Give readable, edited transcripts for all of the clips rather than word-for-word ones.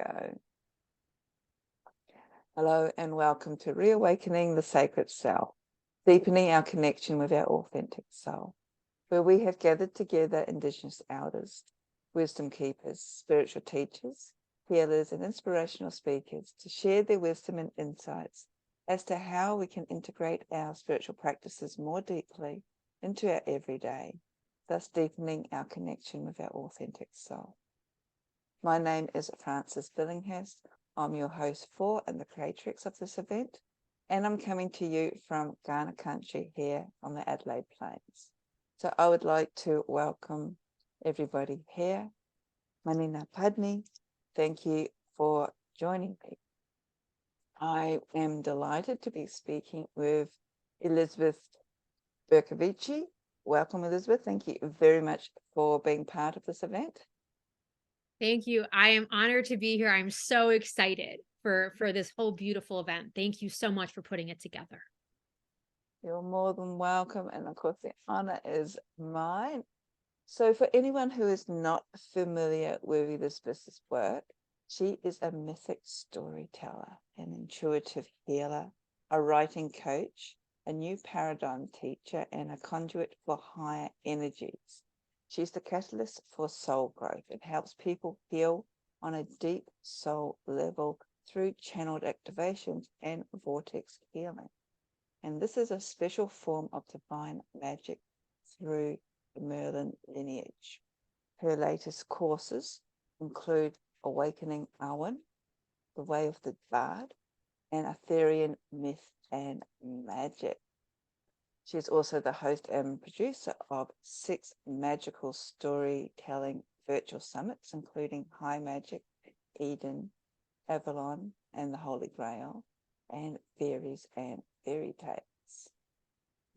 go. Hello and welcome to Reawakening the Sacred Self, deepening our connection with our authentic soul, where we have gathered together Indigenous elders, wisdom keepers, spiritual teachers, healers and inspirational speakers to share their wisdom and insights as to how we can integrate our spiritual practices more deeply into our everyday, thus deepening our connection with our authentic soul. My name is Frances Billinghurst. I'm your host for and the creatrix of this event, and I'm coming to you from Kaurna country here on the Adelaide Plains. So I would like to welcome everybody here. Manina Padni, thank you for joining me. I am delighted to be speaking with Elizabeth Berkovici. Welcome, Elizabeth. Thank you very much for being part of this event. Thank you. I am honored to be here. I'm so excited for this whole beautiful event. Thank you so much for putting it together. You're more than welcome. And of course, the honor is mine. So for anyone who is not familiar with Elizabeth's work, she is a mythic storyteller, an intuitive healer, a writing coach, a new paradigm teacher, and a conduit for higher energies. She's the catalyst for soul growth. It helps people heal on a deep soul level through channeled activations and vortex healing. And this is a special form of divine magic through the Merlin lineage. Her latest courses include Awakening Awen, The Way of the Bard, and Arthurian Myth and Magic. She is also the host and producer of 6 magical storytelling virtual summits, including High Magic, Eden, Avalon, and the Holy Grail, and Fairies and Fairy Tales.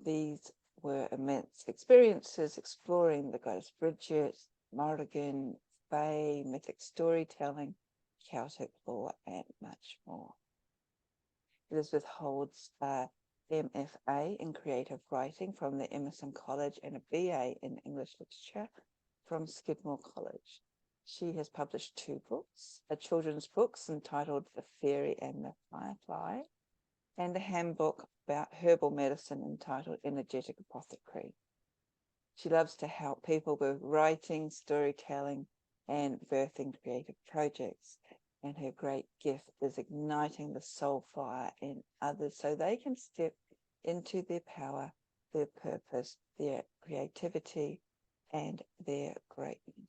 These were immense experiences exploring the Goddess Bridget, Morrigan, Fae, mythic storytelling, Celtic lore, and much more. Elizabeth holds a MFA in creative writing from the Emerson College and a BA in English literature from Skidmore College. She has published 2 books, a children's book entitled The Fairy and the Firefly, and a handbook about herbal medicine entitled Energetic Apothecary. She loves to help people with writing, storytelling, and birthing creative projects. And her great gift is igniting the soul fire in others so they can step into their power, their purpose, their creativity, and their greatness.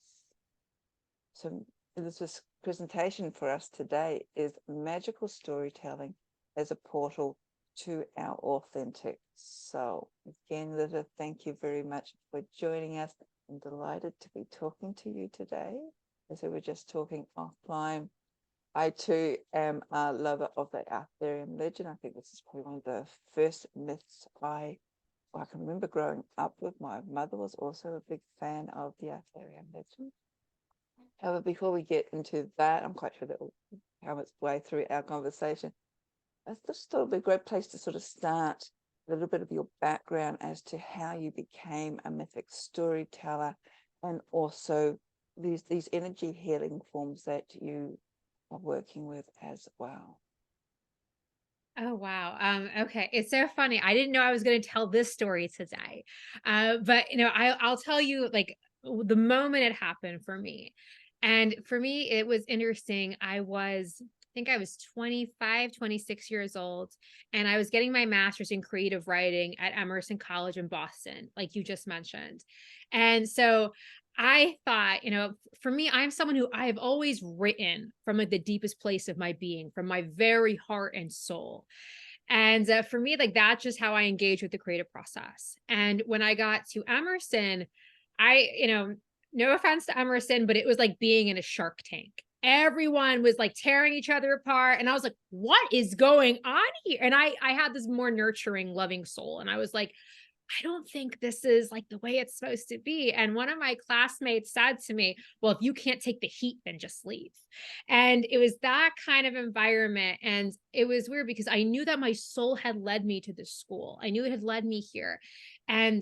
So this presentation for us today is magical storytelling as a portal to our authentic soul. Again, Elizabeth, thank you very much for joining us. I'm delighted to be talking to you today. As we were just talking offline, I too am a lover of the Arthurian legend. I think this is probably one of the first myths I can remember growing up with. My mother was also a big fan of the Arthurian legend. However, before we get into that, I'm quite sure that will come its way through our conversation. I just thought it would be a great place to sort of start a little bit of your background as to how you became a mythic storyteller, and also these energy healing forms that you are working with as well. Oh, wow. Okay. It's so funny. I didn't know I was going to tell this story today. But I'll tell you like the moment it happened for me. And for me, it was interesting. I think I was 25, 26 years old, and I was getting my master's in creative writing at Emerson College in Boston, like you just mentioned. And so I thought, for me, I'm someone who I've always written from like the deepest place of my being, from my very heart and soul. And for me, like that's just how I engage with the creative process. And when I got to Emerson, no offense to Emerson, but it was like being in a shark tank. Everyone was like tearing each other apart. And I was like, what is going on here? And I had this more nurturing, loving soul. And I was like, I don't think this is like the way it's supposed to be. And one of my classmates said to me, well, if you can't take the heat, then just leave. And it was that kind of environment. And it was weird because I knew that my soul had led me to this school. I knew it had led me here. And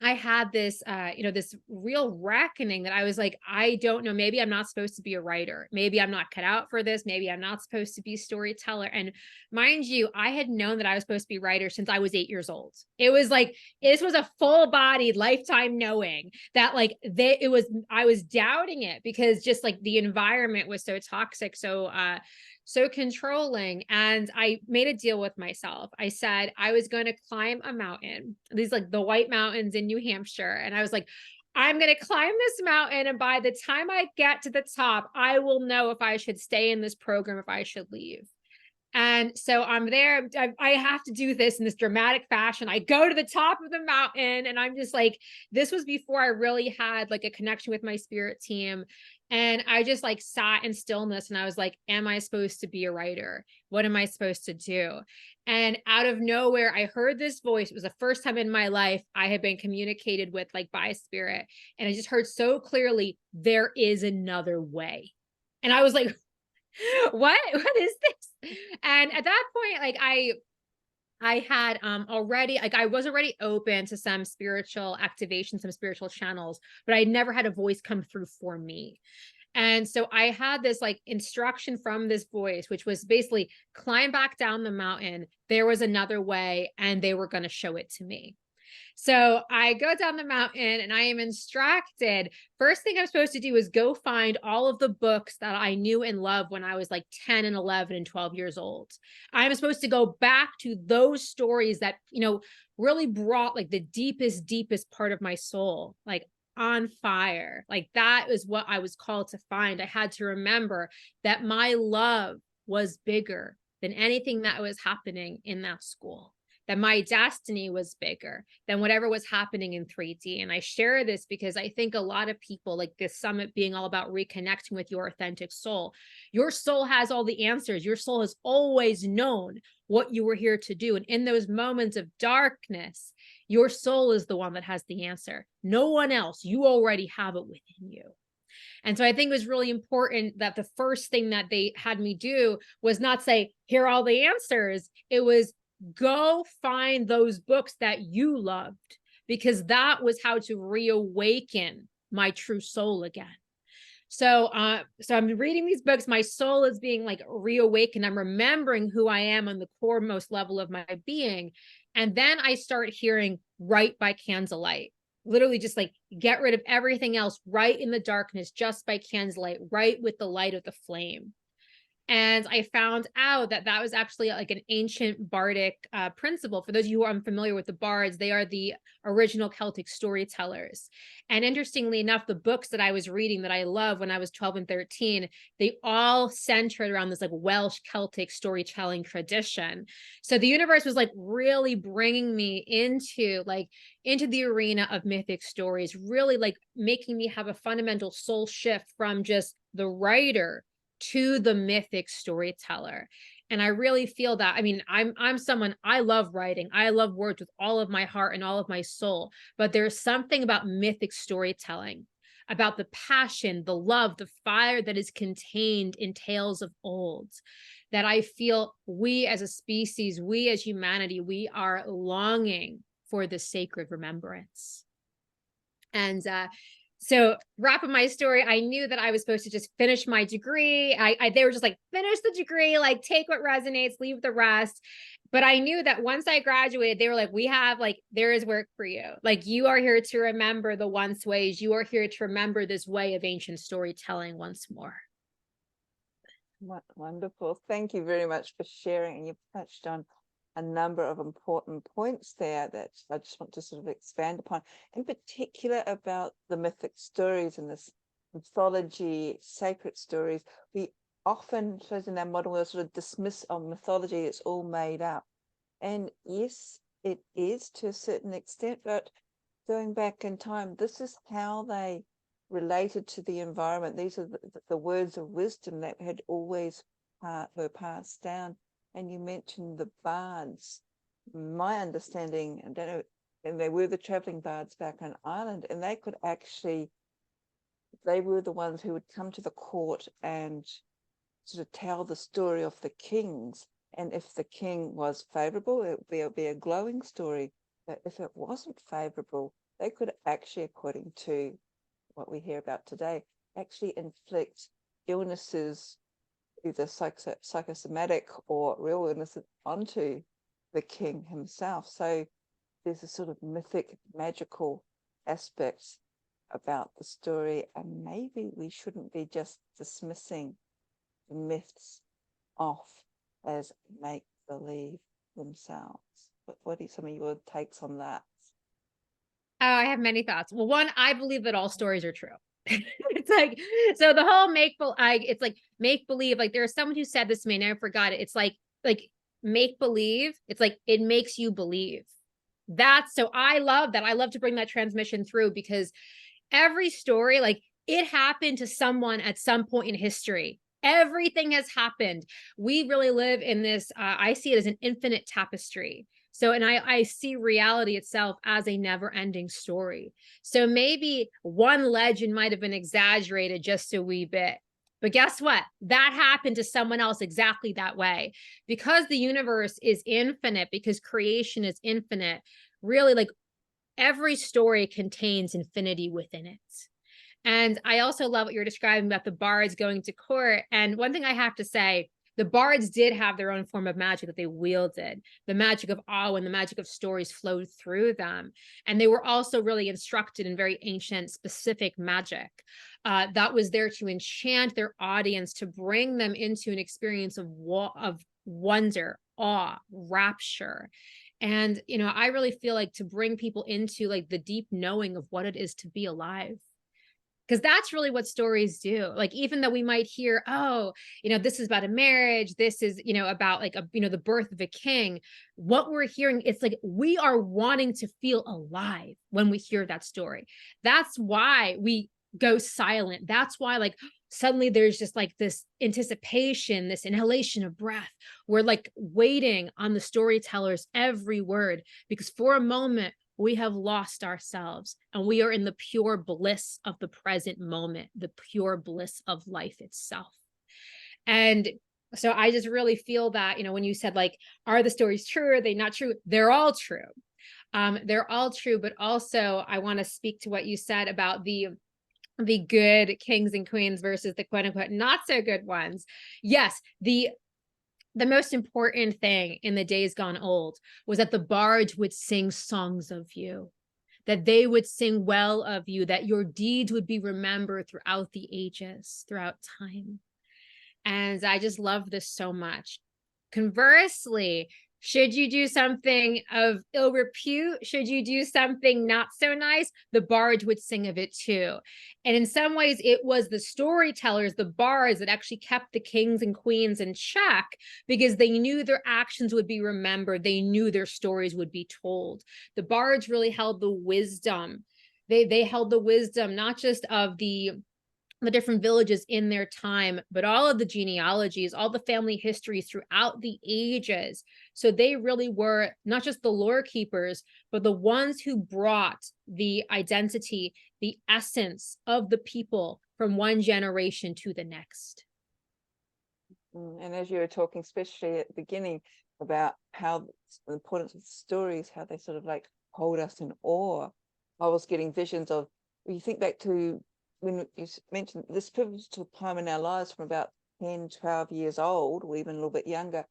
I had this, this real reckoning that I was like, I don't know, maybe I'm not supposed to be a writer. Maybe I'm not cut out for this. Maybe I'm not supposed to be a storyteller. And mind you, I had known that I was supposed to be a writer since I was 8 years old. It was like, this was a full bodied lifetime knowing that I was doubting it because just like the environment was so toxic. So controlling. And I made a deal with myself. I said I was going to climb a mountain, these like the White Mountains in New Hampshire. And I was like, I'm going to climb this mountain. And by the time I get to the top, I will know if I should stay in this program, if I should leave. And so I'm there. I have to do this in this dramatic fashion. I go to the top of the mountain, and I'm just like, this was before I really had like a connection with my spirit team. And I just like sat in stillness and I was like, am I supposed to be a writer? What am I supposed to do? And out of nowhere, I heard this voice. It was the first time in my life I had been communicated with like by spirit. And I just heard so clearly, there is another way. And I was like, what is this? And at that point, like I had already like I was already open to some spiritual activation, some spiritual channels, but I never had a voice come through for me. And so I had this like instruction from this voice, which was basically climb back down the mountain. There was another way, and they were going to show it to me. So I go down the mountain and I am instructed. First thing I'm supposed to do is go find all of the books that I knew and loved when I was like 10 and 11 and 12 years old. I'm supposed to go back to those stories that, really brought like the deepest part of my soul, like on fire. Like that is what I was called to find. I had to remember that my love was bigger than anything that was happening in that school, that my destiny was bigger than whatever was happening in 3D. And I share this because I think a lot of people, like this summit being all about reconnecting with your authentic soul, your soul has all the answers. Your soul has always known what you were here to do. And in those moments of darkness, your soul is the one that has the answer. No one else. You already have it within you. And so I think it was really important that the first thing that they had me do was not say, here are all the answers. It was, go find those books that you loved, because that was how to reawaken my true soul again. So I'm reading these books. My soul is being like reawakened. I'm remembering who I am on the core most level of my being. And then I start hearing "Write by candlelight." Literally just like get rid of everything else, write in the darkness, just by candlelight, write with the light of the flame. And I found out that that was actually like an ancient bardic principle. For those of you who are unfamiliar with the bards, they are the original Celtic storytellers. And interestingly enough, the books that I was reading that I love when I was 12 and 13, they all centered around this like Welsh Celtic storytelling tradition. So the universe was like really bringing me into the arena of mythic stories, really like making me have a fundamental soul shift from just the writer to the mythic storyteller. And I really feel that. I mean, I'm someone, I love writing. I love words with all of my heart and all of my soul, but there's something about mythic storytelling, about the passion, the love, the fire that is contained in tales of old, that I feel we as a species, we as humanity, we are longing for the sacred remembrance. And so wrapping my story, I knew that I was supposed to just finish my degree. They were just like, finish the degree, like take what resonates, leave the rest. But I knew that once I graduated, they were like, we have like, there is work for you. Like you are here to remember the once ways. You are here to remember this way of ancient storytelling once more. Wonderful. Thank you very much for sharing. And you've touched on a number of important points there that I just want to sort of expand upon, in particular about the mythic stories and this mythology, sacred stories. We often, in our modern world, sort of dismiss mythology, it's all made up. And yes, it is to a certain extent, but going back in time, this is how they related to the environment. These are the words of wisdom that had always were passed down. And you mentioned the bards. My understanding, I don't know, and they were the traveling bards back on Ireland, and they were the ones who would come to the court and sort of tell the story of the kings. And if the king was favorable, it would be a glowing story. But if it wasn't favorable, they could actually, according to what we hear about today, actually inflict illnesses, either psychosomatic or real illnesses, onto the king himself. So there's a sort of mythic, magical aspect about the story, and maybe we shouldn't be just dismissing the myths off as make believe themselves. What are some of your takes on that? Oh, I have many thoughts. Well, one, I believe that all stories are true. It's like, so the whole it's like make believe, like there's someone who said this to me and I forgot it. It's like make believe. It's like, it makes you believe. So I love that. I love to bring that transmission through, because every story, like, it happened to someone at some point in history. Everything has happened. We really live in this, I see it as an infinite tapestry. So, and I see reality itself as a never ending story. So maybe one legend might have been exaggerated just a wee bit. But guess what? That happened to someone else exactly that way. Because the universe is infinite, because creation is infinite, really, like, every story contains infinity within it. And I also love what you're describing about the bards going to court. And one thing I have to say, the bards did have their own form of magic that they wielded. The magic of awe and the magic of stories flowed through them. And they were also really instructed in very ancient, specific magic that was there to enchant their audience, to bring them into an experience of wonder, awe, rapture. And, I really feel like to bring people into like the deep knowing of what it is to be alive, because that's really what stories do. Like, even though we might hear, oh, this is about a marriage, this is, about like the birth of a king, what we're hearing, it's like we are wanting to feel alive when we hear that story. That's why we go silent. That's why, like, suddenly there's just like this anticipation, this inhalation of breath. We're like waiting on the storyteller's every word, because for a moment we have lost ourselves and we are in the pure bliss of the present moment, the pure bliss of life itself. And so I just really feel that, when you said, like, are the stories true? Are they not true? They're all true. They're all true. But also I want to speak to what you said about the good kings and queens versus the quote unquote not so good ones. Yes, the most important thing in the days gone old was that the bards would sing songs of you, that they would sing well of you, that your deeds would be remembered throughout the ages, throughout time. And I just love this so much. Conversely, should you do something of ill repute, should you do something not so nice, the bards would sing of it too. And in some ways, it was the storytellers, the bards, that actually kept the kings and queens in check, because they knew their actions would be remembered. They knew their stories would be told. The bards really held the wisdom. They held the wisdom, not just of the different villages in their time, but all of the genealogies, all the family histories throughout the ages. So they really were not just the lore keepers, but the ones who brought the identity, the essence of the people from one generation to the next. And as you were talking, especially at the beginning, about how the importance of stories, how they sort of like hold us in awe, I was getting visions of, when you think back to when you mentioned this pivotal time in our lives from about 10, 12 years old, or even a little bit younger,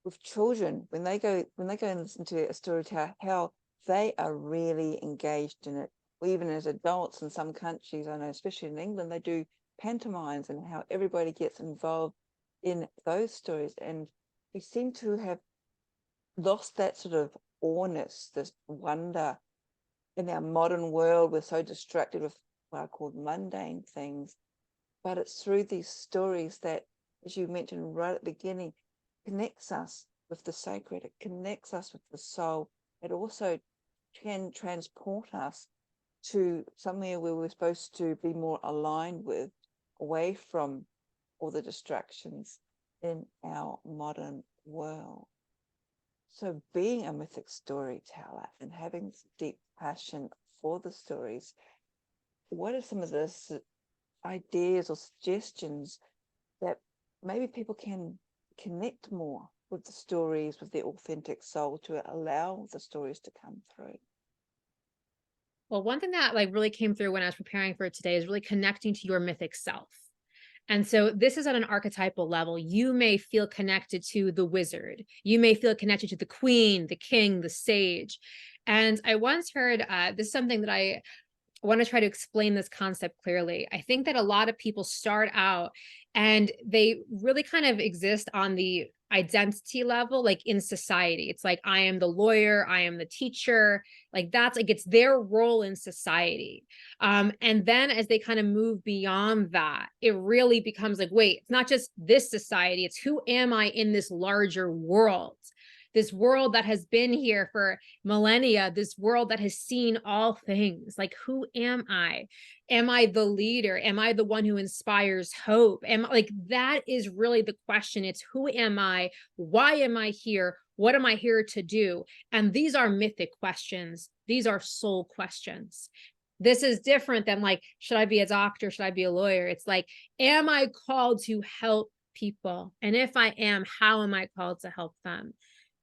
with children, when they go and listen to a storyteller, how they are really engaged in it. Or even as adults in some countries, I know, especially in England, they do pantomimes, and how everybody gets involved in those stories. And we seem to have lost that sort of awness, this wonder. In our modern world, we're so distracted with what I call mundane things, but it's through these stories that, as you mentioned right at the beginning, connects us with the sacred. It connects us with the soul. It also can transport us to somewhere where we're supposed to be more aligned with, away from all the distractions in our modern world. So being a mythic storyteller and having this deep passion for the stories, what are some of the ideas or suggestions that maybe people can connect more with the stories, with their authentic soul, to allow the stories to come through? Well, one thing that like really came through when I was preparing for today is really connecting to your mythic self. And so this is at an archetypal level. You may feel connected to the wizard. You may feel connected to the queen, the king, the sage. And I once heard this is something that I want to try to explain this concept clearly. I think that a lot of people start out and they really kind of exist on the identity level, like in society. It's like, I am the lawyer, I am the teacher. Like, that's like, it's their role in society. And then as they kind of move beyond that, it really becomes like, wait, it's not just this society, it's who am I in this larger world? This world that has been here for millennia, this world that has seen all things. Like, who am I? Am I the leader? Am I the one who inspires hope? Am like that is really the question. It's who am I? Why am I here? What am I here to do? And these are mythic questions. These are soul questions. This is different than like, should I be a doctor? Should I be a lawyer? It's like, am I called to help people? And if I am, how am I called to help them?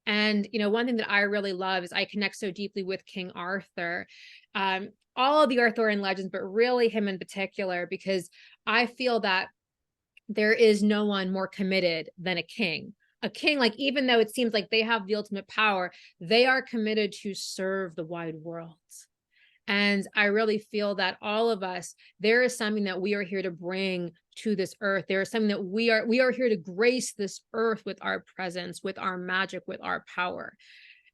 And, one thing that I really love is I connect so deeply with King Arthur, all of the Arthurian legends, but really him in particular, because I feel that there is no one more committed than a king. A king, like, even though it seems like they have the ultimate power, they are committed to serve the wide world. And I really feel that all of us, there is something that we are here to bring to this earth. There is something that we are here to grace this earth with our presence, with our magic, with our power.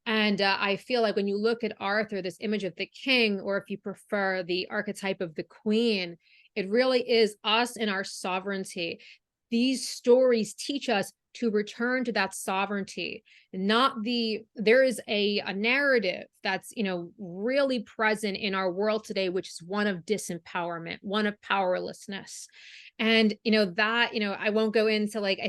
And I feel like when you look at Arthur, this image of the king, or if you prefer the archetype of the queen, it really is us and our sovereignty. These stories teach us to return to that sovereignty, not there is a narrative that's, really present in our world today, which is one of disempowerment, one of powerlessness. And, I won't go into like, I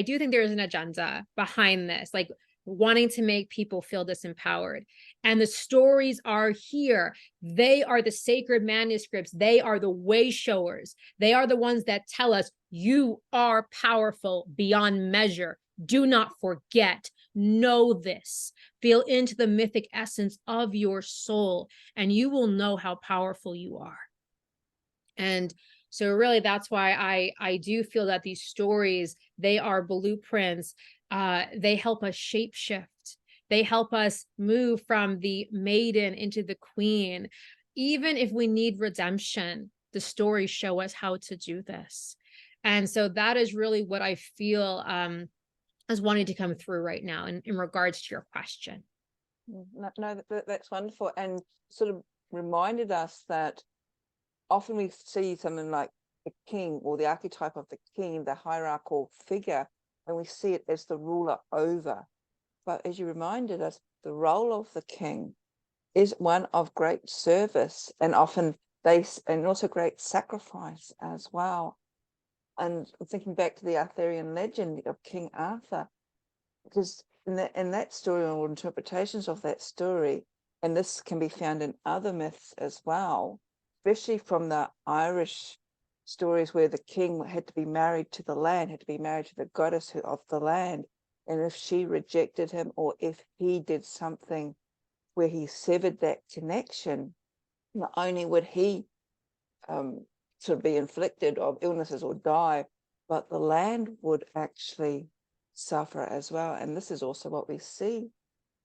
do think there is an agenda behind this. Like, wanting to make people feel disempowered. And the stories are here. They are the sacred manuscripts. They are the way showers. They are the ones that tell us you are powerful beyond measure. Do not forget. Know this. Feel into the mythic essence of your soul, and you will know how powerful you are. And so really that's why I do feel that these stories, they are blueprints. They help us shape shift. They help us move from the maiden into the queen. Even if we need redemption, the stories show us how to do this. And so that is really what I feel as wanting to come through right now in regards to your question. No, that's wonderful, and sort of reminded us that often we see something like the king or the archetype of the king, the hierarchical figure, and we see it as the ruler over. But as you reminded us, the role of the king is one of great service, and often and also great sacrifice as well. And thinking back to the Arthurian legend of King Arthur, because in that story, or interpretations of that story, and this can be found in other myths as well, especially from the Irish stories where the king had to be married to the land, had to be married to the goddess of the land. And if she rejected him, or if he did something where he severed that connection, not only would he sort of be inflicted of illnesses or die, but the land would actually suffer as well. And this is also what we see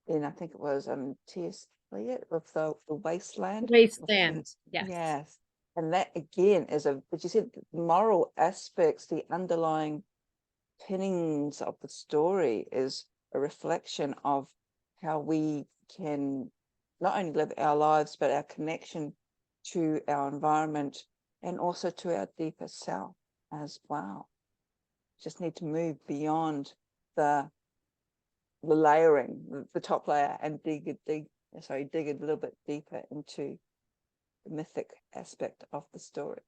in, I think it was T.S. Eliot with the wasteland. Wasteland, yes. Yes. And that again is but you said the moral aspects, the underlying pinnings of the story is a reflection of how we can not only live our lives, but our connection to our environment and also to our deeper self as well. Just need to move beyond the layering, the top layer, and dig a little bit deeper into the mythic aspect of the stories.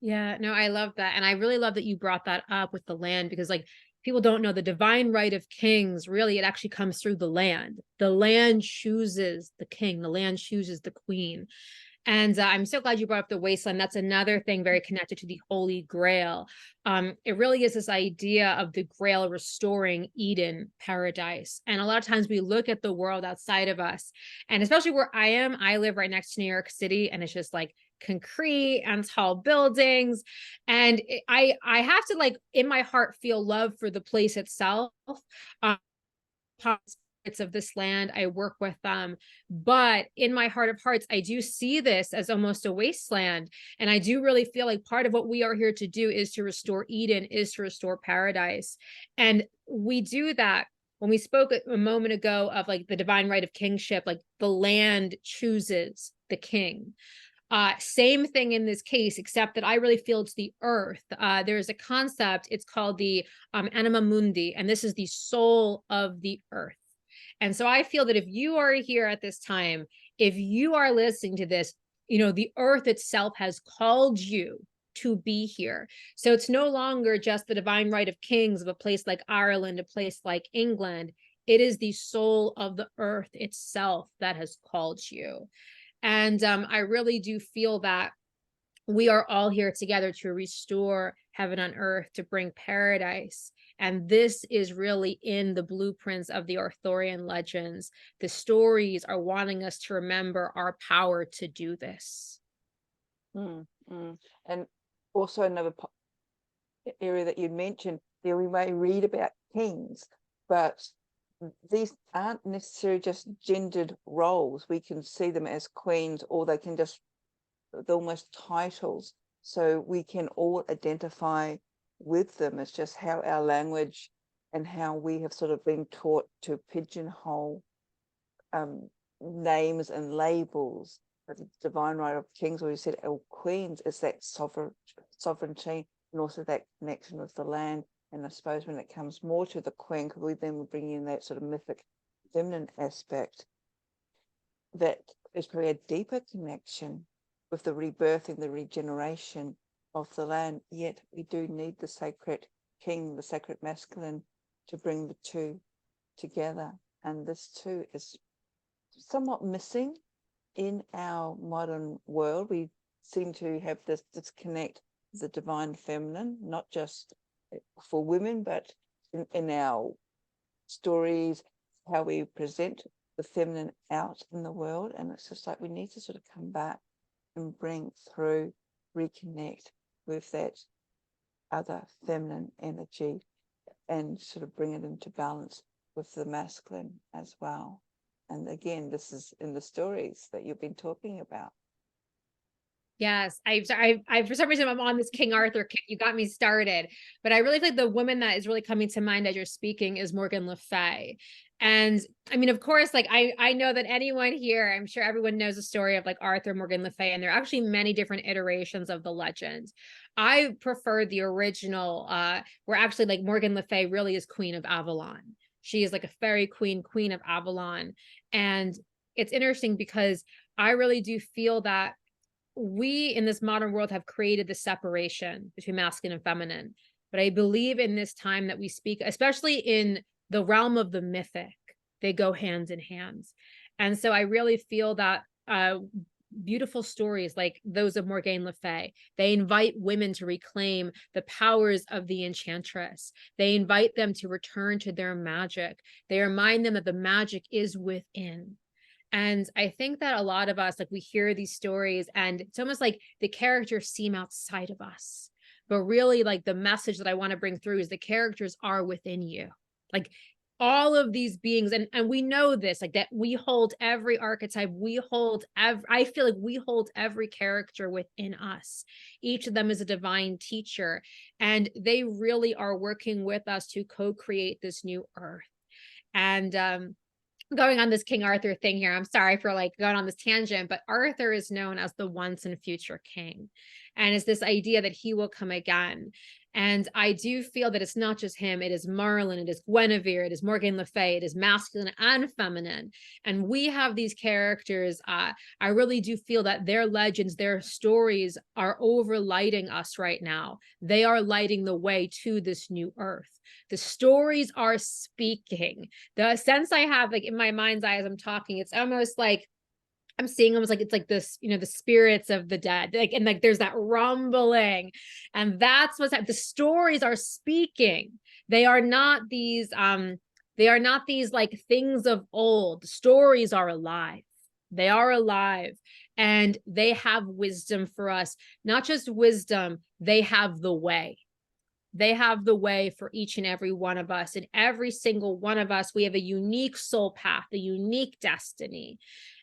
Yeah, no, I love that. And I really love that you brought that up with the land, because like people don't know the divine right of kings, really, it actually comes through the land. The land chooses the king, the land chooses the queen. And I'm so glad you brought up the wasteland. That's another thing very connected to the Holy Grail. It really is this idea of the Grail restoring Eden paradise. And a lot of times we look at the world outside of us, and especially where I am, I live right next to New York City, and it's just like concrete and tall buildings. And I have to, like, in my heart, feel love for the place itself. Um, parts of this land, I work with them, but in my heart of hearts, I do see this as almost a wasteland. And I do really feel like part of what we are here to do is to restore Eden, is to restore paradise. And we do that. When we spoke a moment ago of like the divine right of kingship, like the land chooses the king. Same thing in this case, except that I really feel it's the earth. There's a concept, it's called the anima mundi, and this is the soul of the earth. And so I feel that if you are here at this time, if you are listening to this, the earth itself has called you to be here. So it's no longer just the divine right of kings of a place like Ireland, a place like England. It is the soul of the earth itself that has called you. And I really do feel that we are all here together to restore heaven on earth, to bring paradise. And this is really in the blueprints of the Arthurian legends. The stories are wanting us to remember our power to do this. Mm, mm. And also another area that you mentioned there, we may read about kings, but these aren't necessarily just gendered roles. We can see them as queens, or they can just, they're almost titles. So we can all identify with them. It's just how our language and how we have sort of been taught to pigeonhole names and labels. But the divine right of kings, or you said our queens, is that sovereignty and also that connection with the land. And I suppose when it comes more to the queen, because we then bring in that sort of mythic feminine aspect, that is probably a deeper connection with the rebirthing, the regeneration of the land. Yet we do need the sacred king, the sacred masculine, to bring the two together. And this too is somewhat missing in our modern world. We seem to have this disconnect of the divine feminine, not just for women, but in our stories, how we present the feminine out in the world. And it's just like we need to sort of come back and bring through, reconnect with that other feminine energy and sort of bring it into balance with the masculine as well. And again, this is in the stories that you've been talking about. Yes, I for some reason I'm on this King Arthur kick. You got me started, but I really think the woman that is really coming to mind as you're speaking is Morgan Le Fay. And I mean, of course, like I know that anyone here, I'm sure everyone knows the story of like Arthur, Morgan Le Fay, and there are actually many different iterations of the legend. I prefer the original, where actually like Morgan Le Fay really is Queen of Avalon. She is like a fairy queen, Queen of Avalon, and it's interesting because I really do feel that we in this modern world have created the separation between masculine and feminine. But I believe in this time that we speak, especially in the realm of the mythic, they go hand in hand. And so I really feel that beautiful stories like those of Morgane Le Fay, they invite women to reclaim the powers of the enchantress. They invite them to return to their magic. They remind them that the magic is within. And I think that a lot of us, like we hear these stories and it's almost like the characters seem outside of us. But really, like the message that I want to bring through is the characters are within you. Like all of these beings, and we know this, like that we hold every archetype, we hold every, I feel like we hold every character within us. Each of them is a divine teacher, and they really are working with us to co-create this new earth. And going on this King Arthur thing here. I'm sorry for like going on this tangent, but Arthur is known as the once and future king. And it's this idea that he will come again. And I do feel that it's not just him, it is Merlin, it is Guinevere, it is Morgan Le Fay, it is masculine and feminine. And we have these characters. I really do feel that their legends, their stories are overlighting us right now. They are lighting the way to this new earth. The stories are speaking. The sense I have, like in my mind's eye as I'm talking, it's almost like I'm seeing almost like it's like this, the spirits of the dead, like, and like there's that rumbling, and that's what's the stories are speaking. They are not these, like things of old. Stories are alive. They are alive, and they have wisdom for us. Not just wisdom, they have the way. They have the way for each and every one of us. And every single one of us, we have a unique soul path, a unique destiny.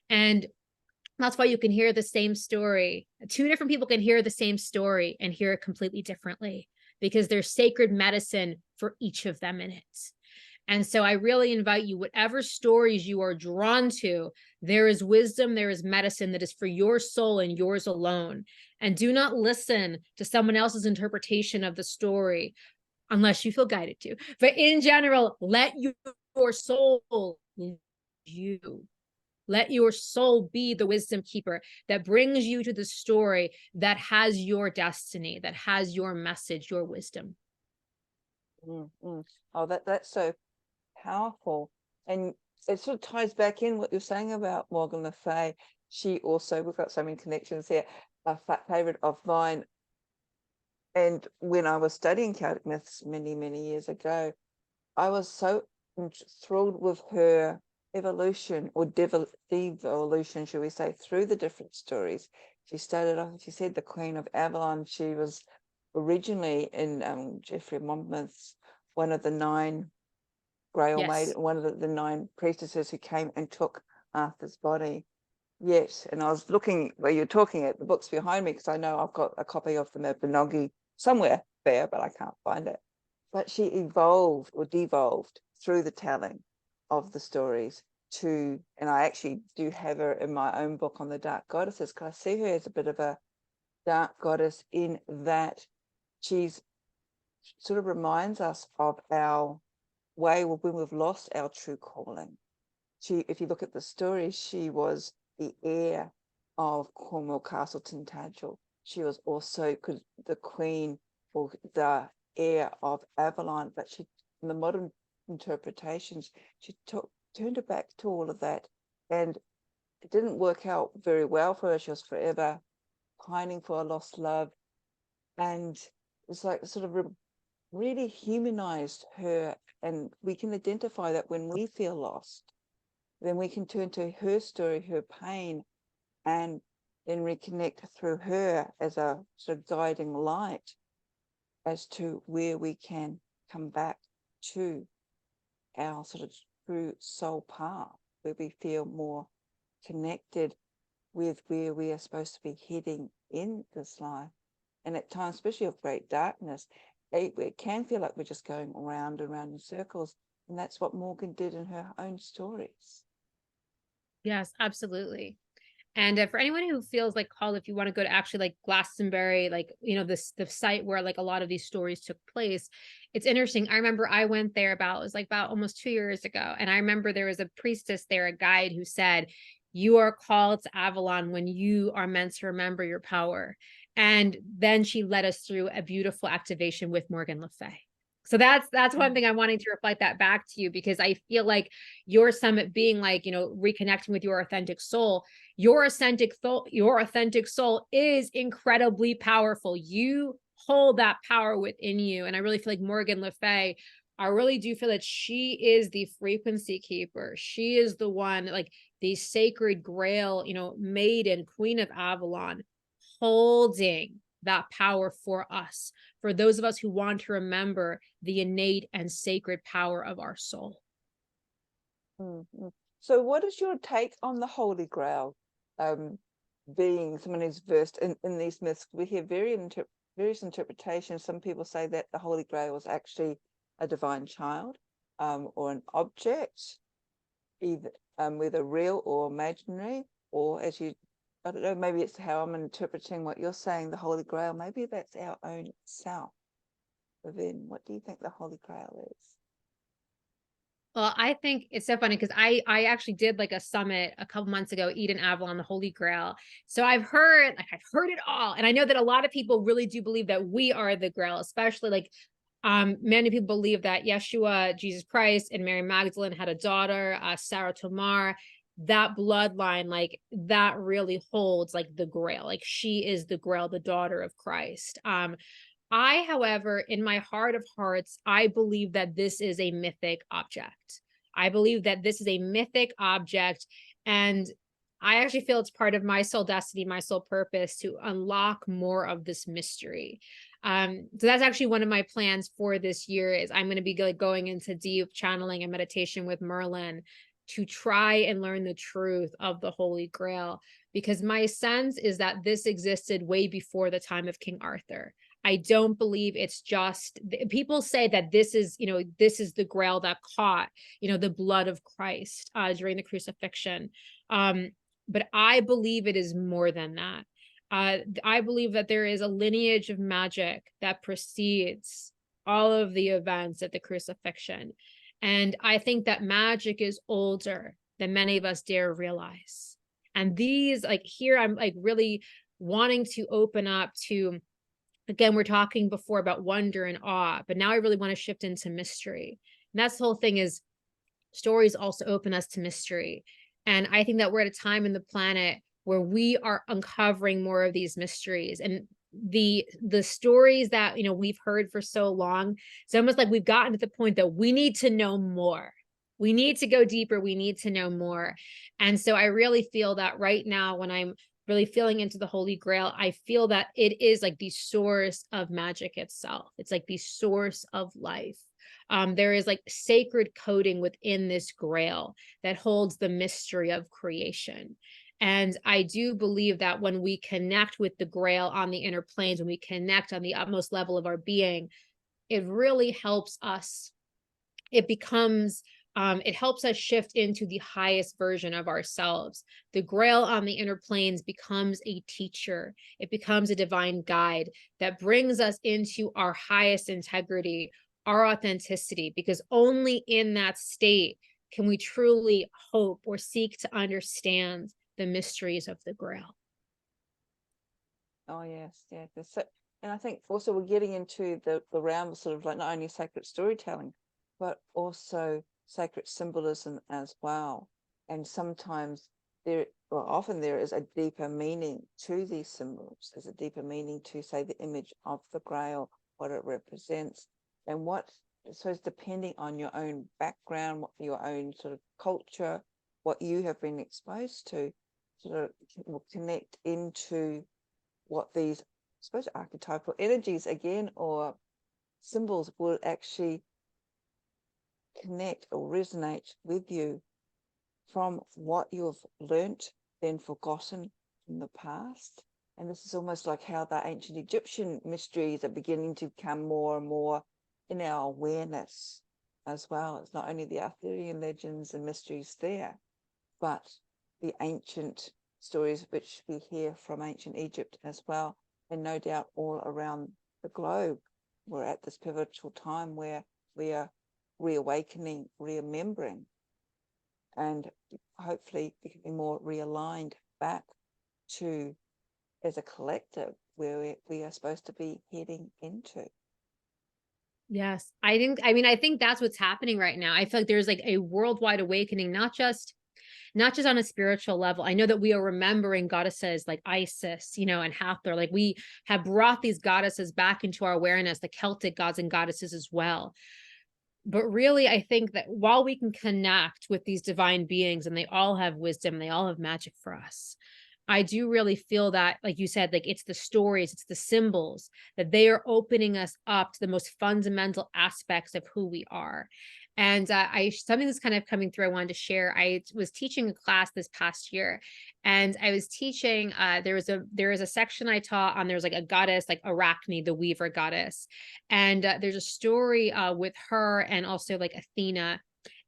And that's why you can hear the same story. Two different people can hear the same story and hear it completely differently, because there's sacred medicine for each of them in it. And so I really invite you, whatever stories you are drawn to, there is wisdom, there is medicine that is for your soul and yours alone. And do not listen to someone else's interpretation of the story unless you feel guided to. But in general, let your soul you. Let your soul be the wisdom keeper that brings you to the story that has your destiny, that has your message, your wisdom. Oh, that's so powerful. And it sort of ties back in what you're saying about Morgan Le Fay. She also, we've got so many connections here, a favorite of mine. And when I was studying Celtic myths many, many years ago, I was so thrilled with her evolution, or devolution, should we say, through the different stories. She started off, she said, the Queen of Avalon. She was originally in Geoffrey Monmouth's one of the nine Grail Yes. Maiden, one of the nine priestesses who came and took Arthur's body. Yes, and I was looking where you're talking at the books behind me, because I know I've got a copy of the Mabinogi somewhere there, but I can't find it. But she evolved or devolved through the telling of the stories to, and I actually do have her in my own book on the dark goddesses, because I see her as a bit of a dark goddess in that she's sort of reminds us of our way when we've lost our true calling. She, if you look at the story, she was the heir of Cornwall Castle Tintagel. She was also the queen or the heir of Avalon, but she, in the modern interpretations, she turned her back to all of that, and it didn't work out very well for her. She was forever pining for a lost love, and it's like sort of really humanized her. And we can identify that when we feel lost, then we can turn to her story, her pain, and then reconnect through her as a sort of guiding light as to where we can come back to our sort of true soul path, where we feel more connected with where we are supposed to be heading in this life. And at times, especially of great darkness, it can feel like we're just going around and around in circles. And that's what Morgan did in her own stories. Yes, absolutely. And for anyone who feels like called, if you want to go to actually like Glastonbury, like, this, the site where like a lot of these stories took place, it's interesting. I remember I went there it was like about almost 2 years ago. And I remember there was a priestess there, a guide, who said, you are called to Avalon when you are meant to remember your power. And then she led us through a beautiful activation with Morgan Le Fay. So that's one thing I'm wanting to reflect that back to you, because I feel like your summit being like, reconnecting with your authentic soul, your authentic soul is incredibly powerful. You hold that power within you. And I really feel like Morgan Le Fay, I really do feel that she is the frequency keeper. She is the one, like the sacred grail, maiden, Queen of Avalon, holding that power for us, for those of us who want to remember the innate and sacred power of our soul. Mm-hmm. So what is your take on the Holy Grail? Being someone who's versed in these myths, we hear various interpretations. Some people say that the Holy Grail was actually a divine child, or an object, either whether real or imaginary, or as you, I don't know, maybe it's how I'm interpreting what you're saying, the Holy Grail, maybe that's our own self within. What do you think the Holy Grail is? Well, I think it's so funny because I actually did like a summit a couple months ago, Eden Avalon, the Holy Grail. So I've heard it all. And I know that a lot of people really do believe that we are the Grail, especially like many people believe that Yeshua, Jesus Christ, and Mary Magdalene had a daughter, Sarah Tomar. that bloodline, like that really holds like the grail. Like she is the grail, the daughter of Christ. I, however, in my heart of hearts, I believe that this is a mythic object. I believe that this is a mythic object. And I actually feel it's part of my soul destiny, my soul purpose to unlock more of this mystery. So that's actually one of my plans for this year is I'm going to be going into deep channeling and meditation with Merlin to try and learn the truth of the Holy Grail, because my sense is that this existed way before the time of King Arthur. I don't believe it's just people say that this is, this is the grail that caught, the blood of Christ during the crucifixion. But I believe it is more than that. I believe that there is a lineage of magic that precedes all of the events at the crucifixion. And I think that magic is older than many of us dare realize. And these, like here, I'm like really wanting to open up to, again, we're talking before about wonder and awe, but now I really want to shift into mystery. And that's the whole thing is stories also open us to mystery. And I think that we're at a time in the planet where we are uncovering more of these mysteries, and the stories that we've heard for so long, it's almost like we've gotten to the point that we need to know more. We need to go deeper. We need to know more. And so I really feel that right now when I'm really feeling into the Holy Grail, I feel that it is like the source of magic itself. It's like the source of life. There is like sacred coding within this grail that holds the mystery of creation. And I do believe that when we connect with the grail on the inner planes, when we connect on the utmost level of our being, it really helps us. It becomes, it helps us shift into the highest version of ourselves. The grail on the inner planes becomes a teacher. It becomes a divine guide that brings us into our highest integrity, our authenticity, because only in that state can we truly hope or seek to understand the mysteries of the grail. Oh yes, yeah. And I think also we're getting into the realm of sort of like not only sacred storytelling, but also sacred symbolism as well. And sometimes often there is a deeper meaning to these symbols. There's a deeper meaning to, say, the image of the Grail, what it represents, and so it's depending on your own background, your own sort of culture, what you have been exposed to, sort of will connect into what these, I suppose, archetypal energies again or symbols will actually connect or resonate with you from what you've learnt, then forgotten from the past. And this is almost like how the ancient Egyptian mysteries are beginning to become more and more in our awareness as well. It's not only the Arthurian legends and mysteries there, but the ancient stories which we hear from ancient Egypt as well, and no doubt all around the globe. We're at this pivotal time where we are reawakening, remembering, and hopefully becoming more realigned back to, as a collective, where we are supposed to be heading into. Yes, I think that's what's happening right now. I feel like there's like a worldwide awakening, not just on a spiritual level. I know that we are remembering goddesses like Isis, and Hathor. Like we have brought these goddesses back into our awareness, the Celtic gods and goddesses as well. But really, I think that while we can connect with these divine beings and they all have wisdom, they all have magic for us, I do really feel that, like you said, like it's the stories, it's the symbols that they are opening us up to the most fundamental aspects of who we are. And something that's kind of coming through, I wanted to share. I was teaching a class this past year, and I was teaching. There is a section I taught on. There's like a goddess, like Arachne, the weaver goddess, and there's a story with her and also like Athena.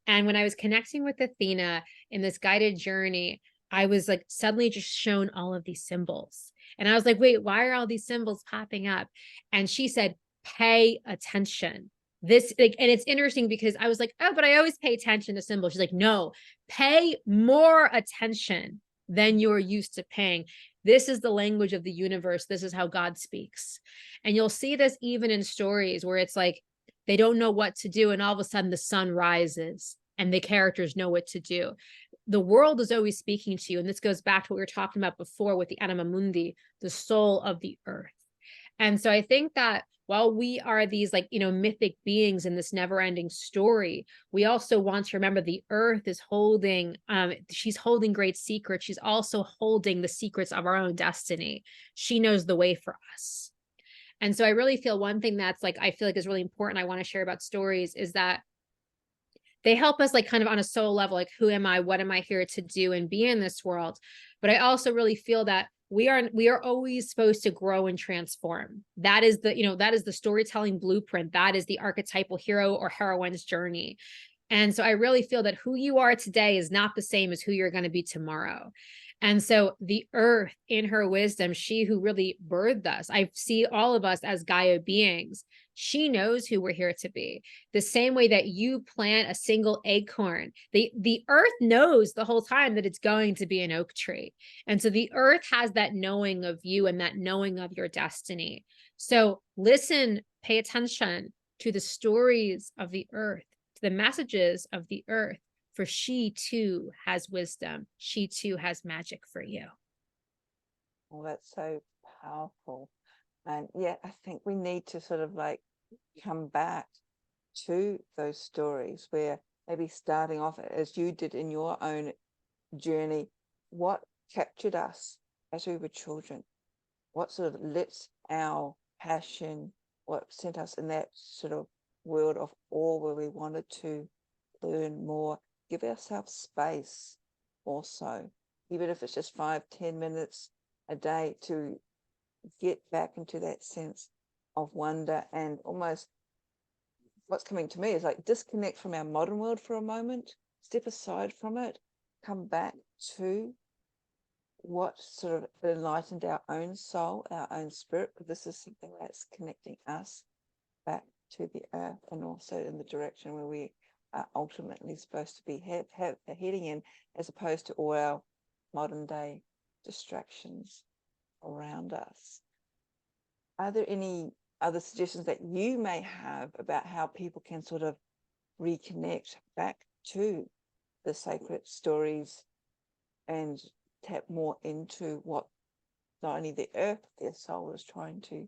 And when I was connecting with Athena in this guided journey, I was like suddenly just shown all of these symbols. And I was like, wait, why are all these symbols popping up? And she said, pay attention. This like, and it's interesting because I was like, oh, but I always pay attention to symbols. She's like, no, pay more attention than you're used to paying. This is the language of the universe. This is how God speaks. And you'll see this even in stories where it's like they don't know what to do. And all of a sudden the sun rises and the characters know what to do. the world is always speaking to you. And this goes back to what we were talking about before with the anima mundi, the soul of the earth. And so I think that while we are these like, mythic beings in this never ending story, we also want to remember the earth is holding, she's holding great secrets. She's also holding the secrets of our own destiny. She knows the way for us. And so I really feel one thing that's like, I feel like is really important. I want to share about stories is that they help us like kind of on a soul level, like who am I, what am I here to do and be in this world. But I also really feel that we are always supposed to grow and transform. That is that is the storytelling blueprint. That is the archetypal hero or heroine's journey. And so I really feel that who you are today is not the same as who you're going to be tomorrow. And so the earth in her wisdom, she who really birthed us, I see all of us as Gaia beings. She knows who we're here to be. The same way that you plant a single acorn, the earth knows the whole time that it's going to be an oak tree. And so the earth has that knowing of you and that knowing of your destiny. So listen, pay attention to the stories of the earth, to the messages of the earth, for she too has wisdom. She too has magic for you. Well, that's so powerful. And yeah, I think we need to sort of like come back to those stories where maybe starting off as you did in your own journey, what captured us as we were children, what sort of lit our passion, what sent us in that sort of world of awe where we wanted to learn more, give ourselves space also, even if it's just 5-10 minutes a day, to get back into that sense of wonder. And almost what's coming to me is like disconnect from our modern world for a moment, step aside from it, come back to what sort of enlightened our own soul, our own spirit, because this is something that's connecting us back to the earth and also in the direction where we are ultimately supposed to be heading in, as opposed to all our modern day distractions around us. Are there any other suggestions that you may have about how people can sort of reconnect back to the sacred stories and tap more into what not only the earth, but their soul is trying to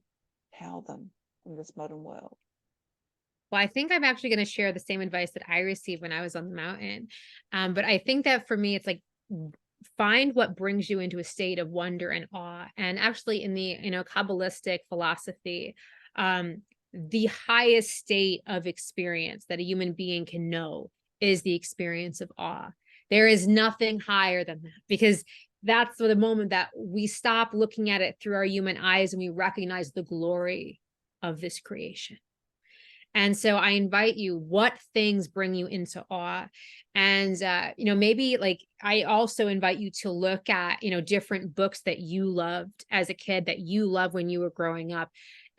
tell them in this modern world? Well, I think I'm actually going to share the same advice that I received when I was on the mountain. But I think that for me, it's like find what brings you into a state of wonder and awe. And actually, in the Kabbalistic philosophy, the highest state of experience that a human being can know is the experience of awe. There is nothing higher than that, because that's the moment that we stop looking at it through our human eyes and we recognize the glory of this creation. And so I invite you, what things bring you into awe? And, maybe like I also invite you to look at, different books that you loved as a kid, that you loved when you were growing up.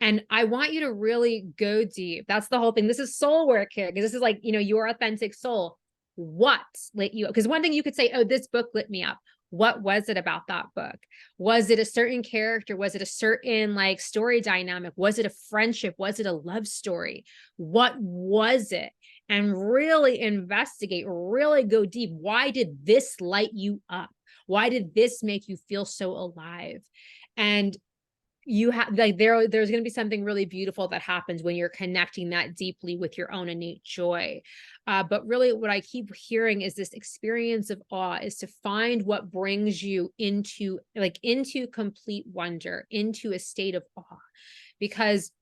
And I want you to really go deep. That's the whole thing. This is soul work here, because this is like, your authentic soul. What lit you up? Because one thing you could say, oh, this book lit me up. What was it about that book? Was it a certain character? Was it a certain like story dynamic? Was it a friendship? Was it a love story? What was it? And really investigate, really go deep. Why did this light you up? Why did this make you feel so alive? And you have like there's going to be something really beautiful that happens when you're connecting that deeply with your own innate joy. But really what I keep hearing is this experience of awe is to find what brings you into complete wonder, into a state of awe, because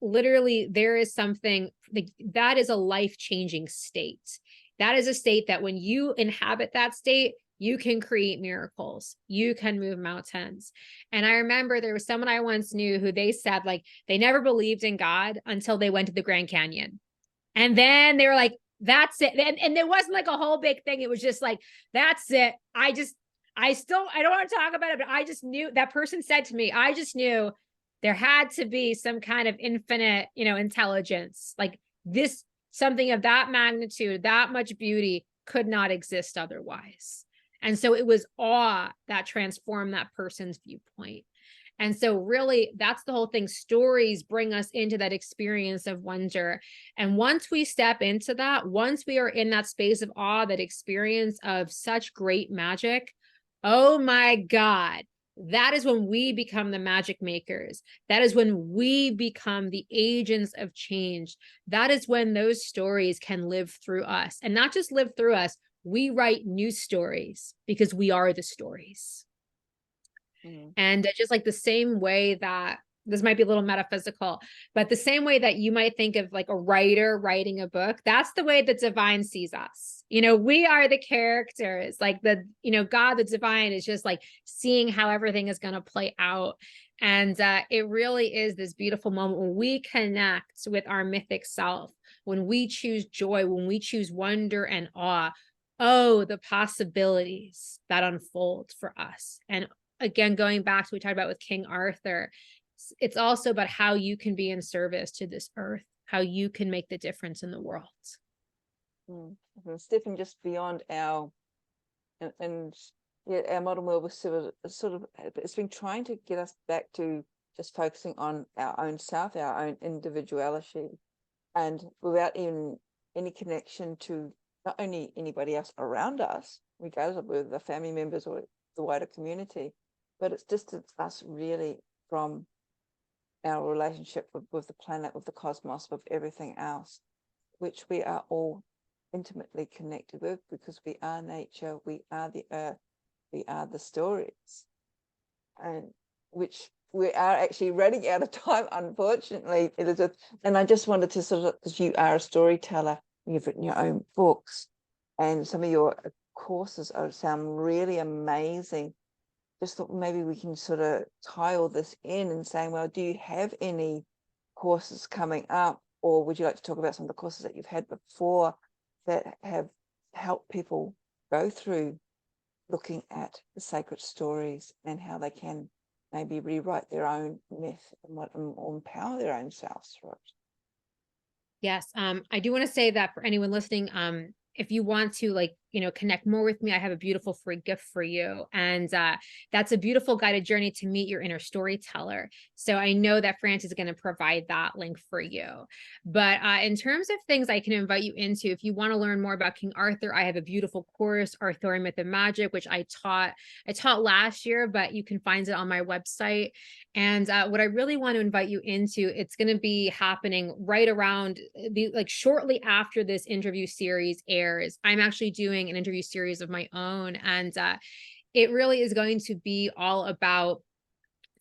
literally there is something like that is a life-changing state. That is a state that when you inhabit that state, you can create miracles. You can move mountains. And I remember there was someone I once knew who they said like they never believed in God until they went to the Grand Canyon. And then they were like, that's it. And there wasn't like a whole big thing. It was just like, that's it. I don't want to talk about it, but I just knew, that person said to me, I just knew there had to be some kind of infinite, intelligence, like this, something of that magnitude, that much beauty could not exist otherwise. And so it was awe that transformed that person's viewpoint. And so really that's the whole thing. Stories bring us into that experience of wonder. And once we step into that, once we are in that space of awe, that experience of such great magic, oh my God, that is when we become the magic makers. That is when we become the agents of change. That is when those stories can live through us, and not just live through us. We write new stories because we are the stories. Mm. And just like the same way that this might be a little metaphysical, but the same way that you might think of like a writer writing a book, that's the way the divine sees us. We are the characters, like God, the divine is just like seeing how everything is going to play out. And it really is this beautiful moment when we connect with our mythic self, when we choose joy, when we choose wonder and awe. Oh, the possibilities that unfold for us. And again, going back to what we talked about with King Arthur, it's also about how you can be in service to this earth, how you can make the difference in the world. It's definitely just beyond and yeah, our modern world was sort of it's been trying to get us back to just focusing on our own self, our own individuality, and without even any connection to not only anybody else around us, regardless of whether the family members or the wider community, but it's distanced us really from our relationship with the planet, with the cosmos, with everything else, which we are all intimately connected with, because we are nature, we are the earth, we are the stories, and which we are actually running out of time, unfortunately, Elizabeth. And I just wanted to sort of, because you are a storyteller, you've written your own books, and some of your courses sound really amazing. Just thought maybe we can sort of tie all this in and saying, well, do you have any courses coming up, or would you like to talk about some of the courses that you've had before that have helped people go through looking at the sacred stories and how they can maybe rewrite their own myth or empower their own selves through it? Yes. I do want to say that for anyone listening, if you want to connect more with me, I have a beautiful free gift for you. And that's a beautiful guided journey to meet your inner storyteller. So I know that Frances is going to provide that link for you. But in terms of things I can invite you into, if you want to learn more about King Arthur, I have a beautiful course, Arthurian Myth and Magic, which I taught last year, but you can find it on my website. And what I really want to invite you into, it's going to be happening right around shortly after this interview series airs. I'm actually doing an interview series of my own, and it really is going to be all about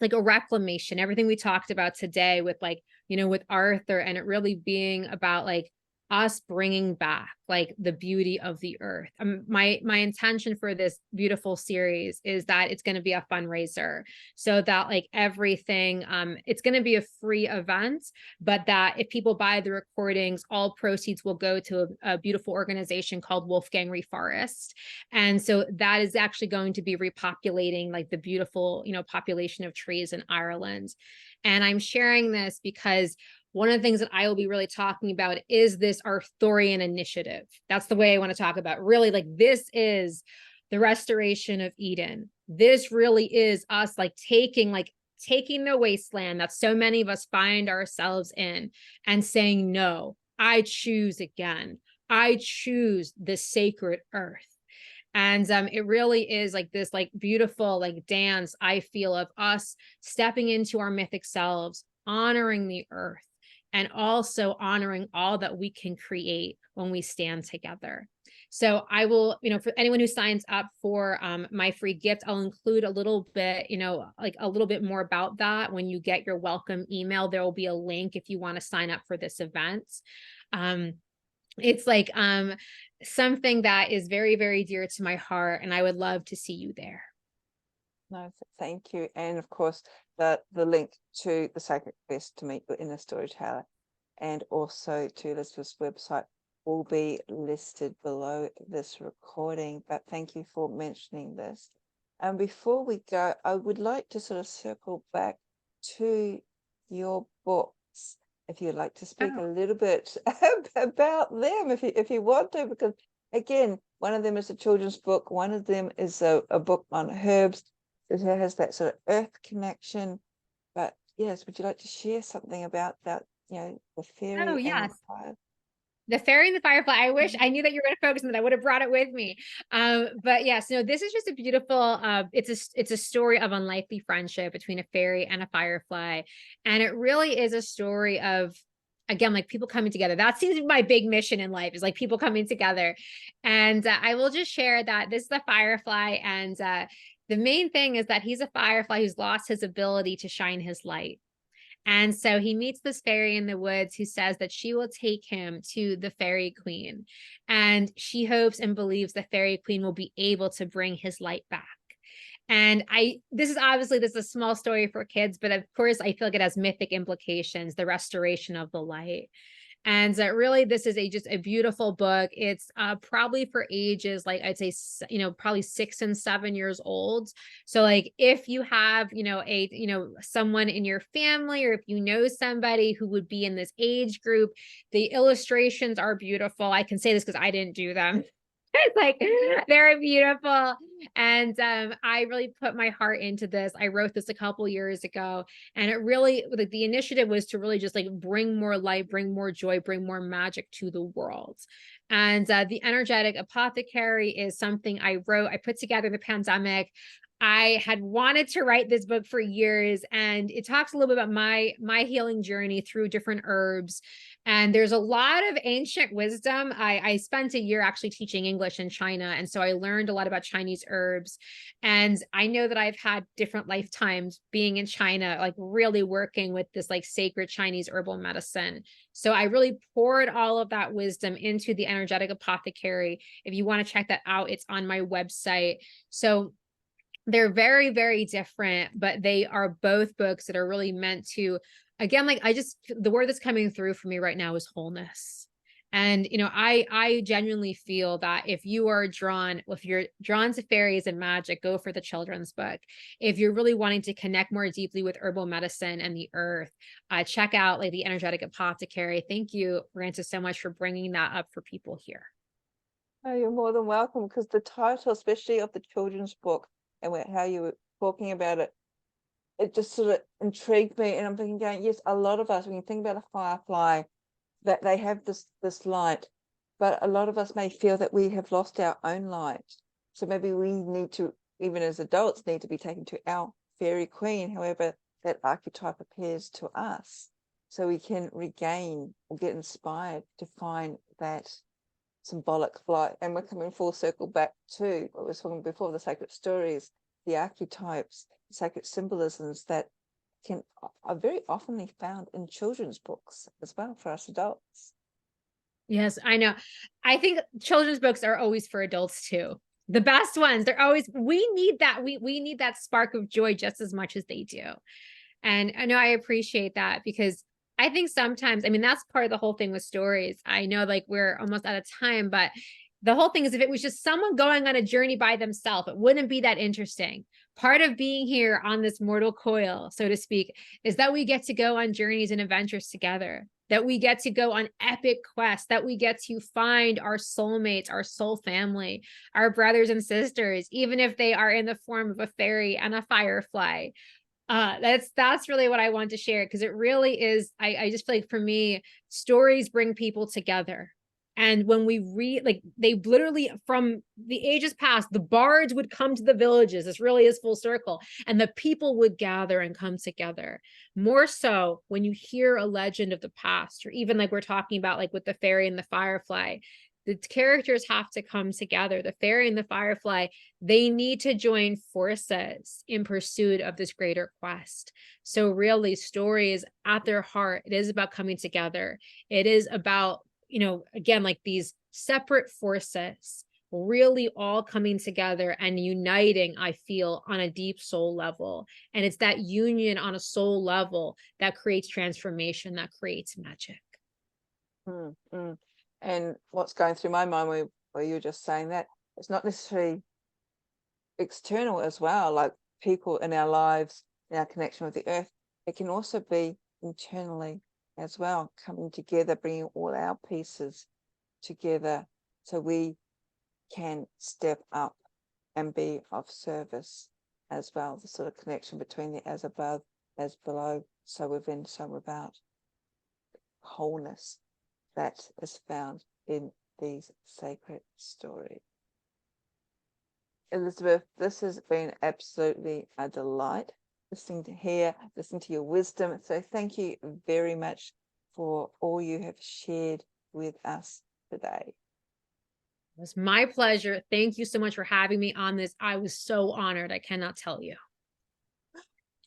like a reclamation, everything we talked about today with with Arthur, and it really being about like us bringing back like the beauty of the earth. My intention for this beautiful series is that it's going to be a fundraiser, so that like everything, it's going to be a free event, but that if people buy the recordings, all proceeds will go to a beautiful organization called Wolfgang Reforest. And so that is actually going to be repopulating like the beautiful, population of trees in Ireland. And I'm sharing this because one of the things that I will be really talking about is this Arthurian initiative. That's the way I want to talk about. Really, like this is the restoration of Eden. This really is us like taking the wasteland that so many of us find ourselves in and saying, no, I choose again. I choose the sacred earth. And it really is like this like beautiful like dance, I feel, of us stepping into our mythic selves, honoring the earth, and also honoring all that we can create when we stand together. So I will, for anyone who signs up for my free gift, I'll include a little bit, like a little bit more about that when you get your welcome email. There will be a link if you want to sign up for this event. It's like something that is very, very dear to my heart, and I would love to see you there. No, thank you. And of course, the link to the Sacred Quest to meet your inner storyteller, and also to Elizabeth's website, will be listed below this recording. But thank you for mentioning this. And before we go, I would like to sort of circle back to your books, if you'd like to speak a little bit about them, if you want to, because again, one of them is a children's book, one of them is a book on herbs. It has that sort of earth connection, But yes, would you like to share something about that, the Oh, fairy and the yes. fire? The Fairy and the Firefly. I wish Mhm. I knew that you were going to focus on that. I would have brought it with me. But yes, no, this is just a beautiful. It's a story of unlikely friendship between a fairy and a firefly, and it really is a story of, again, like people coming together. That seems to be my big mission in life, is like people coming together. And I will just share that this is the firefly, and the main thing is that he's a firefly who's lost his ability to shine his light. And so he meets this fairy in the woods who says that she will take him to the fairy queen. And she hopes and believes the fairy queen will be able to bring his light back. And this is a small story for kids, but of course, I feel like it has mythic implications, the restoration of the light. And really, this is just a beautiful book. It's probably for ages, like I'd say, probably 6 and 7 years old. So, like, if you have, someone in your family, or if you know somebody who would be in this age group, the illustrations are beautiful. I can say this because I didn't do them. It's like they're beautiful. And I really put my heart into this. I wrote this a couple years ago, and it really, like, the initiative was to really just like bring more light, bring more joy, bring more magic to the world. And the energetic apothecary is something I wrote, I put together in the pandemic. I had wanted to write this book for years, and it talks a little bit about my healing journey through different herbs. And there's a lot of ancient wisdom. I spent a year actually teaching English in China, and so I learned a lot about Chinese herbs. And I know that I've had different lifetimes being in China, like really working with this like sacred Chinese herbal medicine. So I really poured all of that wisdom into the energetic apothecary. If you want to check that out, it's on my website. So they're very, very different, but they are both books that are really meant to, again, like the word that's coming through for me right now is wholeness. And I genuinely feel that if you're drawn to fairies and magic, go for the children's book. If you're really wanting to connect more deeply with herbal medicine and the earth, check out like the energetic apothecary. Thank you, Frances, so much for bringing that up for people here. Oh, you're more than welcome, because the title, especially of the children's book, and how you were talking about it, it just sort of intrigued me. And I'm thinking, going, yes, a lot of us, when you think about a firefly, that they have this light, but a lot of us may feel that we have lost our own light. So maybe we need to, even as adults, need to be taken to our fairy queen, however that archetype appears to us, so we can regain or get inspired to find that symbolic light. And we're coming full circle back to what we were talking before, the sacred stories, the archetypes, sacred symbolisms that are very oftenly found in children's books as well for us adults. Yes, I know. I think children's books are always for adults too. The best ones. They're always, we need that. We need that spark of joy just as much as they do. And I know I appreciate that, because I think sometimes, I mean, that's part of the whole thing with stories. I know like we're almost out of time, but the whole thing is, if it was just someone going on a journey by themselves, it wouldn't be that interesting. Part of being here on this mortal coil, so to speak, is that we get to go on journeys and adventures together, that we get to go on epic quests, that we get to find our soulmates, our soul family, our brothers and sisters, even if they are in the form of a fairy and a firefly. That's really what I want to share, because it really is, I just feel like for me, stories bring people together. And when we read, like, they literally, from the ages past, the bards would come to the villages. This really is full circle, and the people would gather and come together. More so when you hear a legend of the past, or even like we're talking about, like with the fairy and the firefly, the characters have to come together. The fairy and the firefly, they need to join forces in pursuit of this greater quest. So really, stories at their heart, it is about coming together. It is about, again, like these separate forces really all coming together and uniting, I feel, on a deep soul level. And it's that union on a soul level that creates transformation, that creates magic. Mm, mm. And what's going through my mind where you're just saying that, it's not necessarily external as well, like people in our lives, in our connection with the earth. It can also be internally as well, coming together, bringing all our pieces together so we can step up and be of service as well. The sort of connection between the as above as below. So within, so without. Wholeness that is found in these sacred stories. Elizabeth, this has been absolutely a delight listening to your wisdom. So thank you very much for all you have shared with us today. It was my pleasure. Thank you so much for having me on this. I was so honored. I cannot tell you.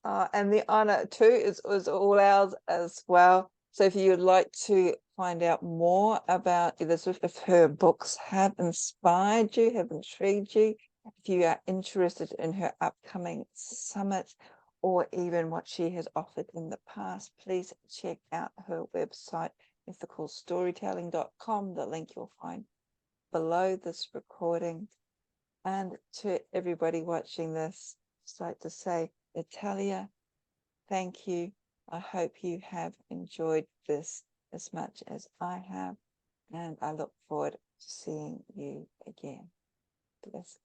And the honor too was all ours as well. So if you would like to find out more about Elizabeth, if her books have inspired you, have intrigued you, if you are interested in her upcoming summit or even what she has offered in the past, please check out her website, ethicalstorytelling.com. The link you'll find below this recording. And to everybody watching this, I'd like to say, Natalia, thank you. I hope you have enjoyed this as much as I have, and I look forward to seeing you again. Bless.